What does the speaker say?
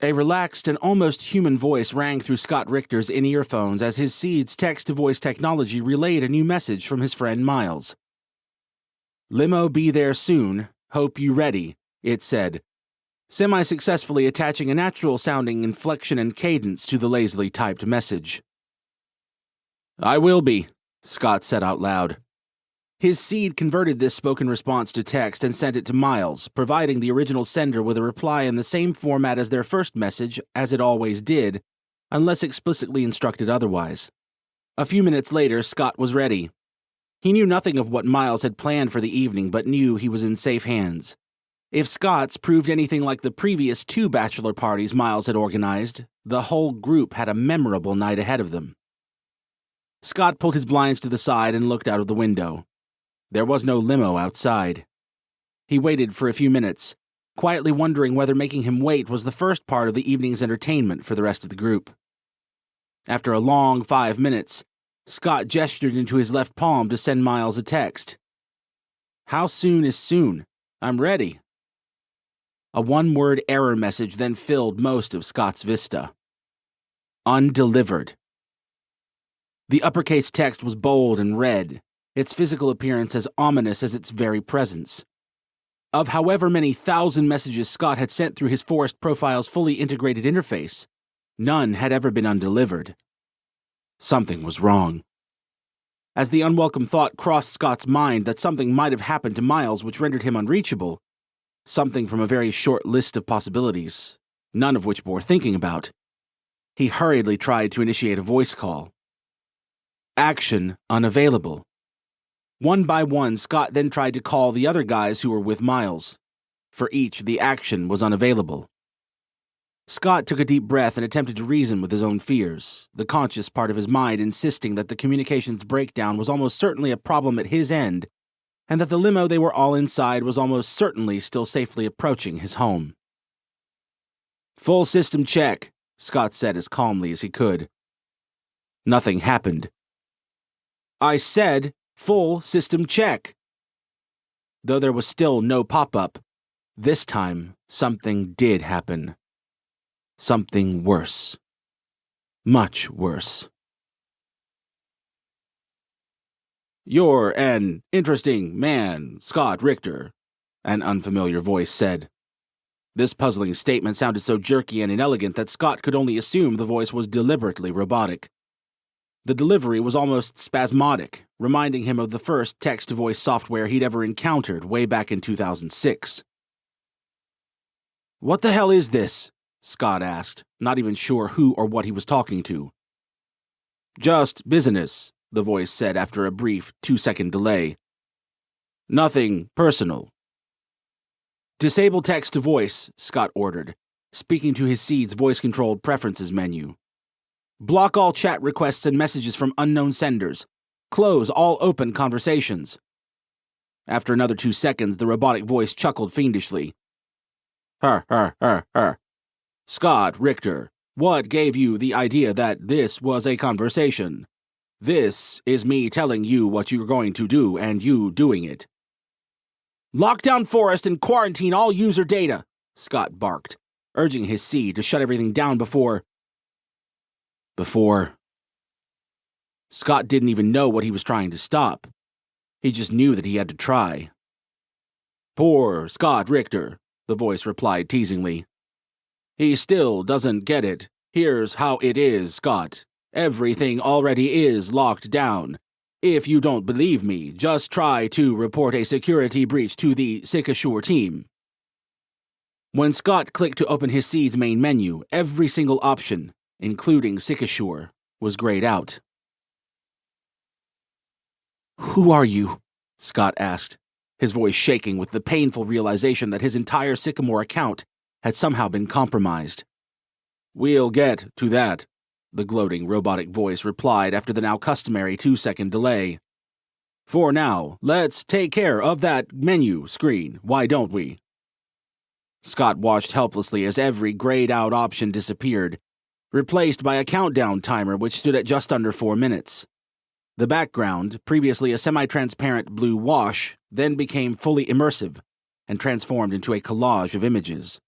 A relaxed and almost human voice rang through Scott Richter's in-earphones as his Seed's text-to-voice technology relayed a new message from his friend Miles. "Limo be there soon. Hope you ready," it said, semi-successfully attaching a natural-sounding inflection and cadence to the lazily typed message. "I will be," Scott said out loud. His Seed converted this spoken response to text and sent it to Miles, providing the original sender with a reply in the same format as their first message, as it always did, unless explicitly instructed otherwise. A few minutes later, Scott was ready. He knew nothing of what Miles had planned for the evening, but knew he was in safe hands. If Scott's proved anything like the previous 2 bachelor parties Miles had organized, the whole group had a memorable night ahead of them. Scott pulled his blinds to the side and looked out of the window. There was no limo outside. He waited for a few minutes, quietly wondering whether making him wait was the first part of the evening's entertainment for the rest of the group. After a long 5 minutes, Scott gestured into his left palm to send Miles a text. "How soon is soon? I'm ready." A one-word error message then filled most of Scott's vista. Undelivered. The uppercase text was bold and red, its physical appearance as ominous as its very presence. Of however many thousand messages Scott had sent through his Forest Profile's fully integrated interface, none had ever been undelivered. Something was wrong. As the unwelcome thought crossed Scott's mind that something might have happened to Miles which rendered him unreachable, something from a very short list of possibilities, none of which bore thinking about, he hurriedly tried to initiate a voice call. Action unavailable. One by one, Scott then tried to call the other guys who were with Miles. For each, the action was unavailable. Scott took a deep breath and attempted to reason with his own fears, the conscious part of his mind insisting that the communications breakdown was almost certainly a problem at his end, and that the limo they were all inside was almost certainly still safely approaching his home. "Full system check," Scott said as calmly as he could. Nothing happened. "I said, full system check." Though there was still no pop-up, this time something did happen. Something worse. Much worse. "You're an interesting man, Scott Richter," an unfamiliar voice said. This puzzling statement sounded so jerky and inelegant that Scott could only assume the voice was deliberately robotic. The delivery was almost spasmodic, reminding him of the first text-to-voice software he'd ever encountered way back in 2006. "What the hell is this?" Scott asked, not even sure who or what he was talking to. "Just business," the voice said after a brief 2-second delay. "Nothing personal." "Disable text-to-voice," Scott ordered, speaking to his Seed's voice-controlled preferences menu. "Block all chat requests and messages from unknown senders. Close all open conversations." After another 2 seconds, the robotic voice chuckled fiendishly. "Her. Scott Richter, what gave you the idea that this was a conversation? This is me telling you what you're going to do and you doing it." "Lock down Forest and quarantine all user data," Scott barked, urging his Seed to shut everything down before... Scott didn't even know what he was trying to stop. He just knew that he had to try. "Poor Scott Richter," the voice replied teasingly. "He still doesn't get it. Here's how it is, Scott. Everything already is locked down. If you don't believe me, just try to report a security breach to the Sycamore team." When Scott clicked to open his Seed's main menu, every single option, including Sycamore, was grayed out. "Who are you?" Scott asked, his voice shaking with the painful realization that his entire Sycamore account had somehow been compromised. "We'll get to that," the gloating robotic voice replied after the now customary 2-second delay. "For now, let's take care of that menu screen, why don't we?" Scott watched helplessly as every grayed-out option disappeared, replaced by a countdown timer which stood at just under 4 minutes. The background, previously a semi-transparent blue wash, then became fully immersive and transformed into a collage of images.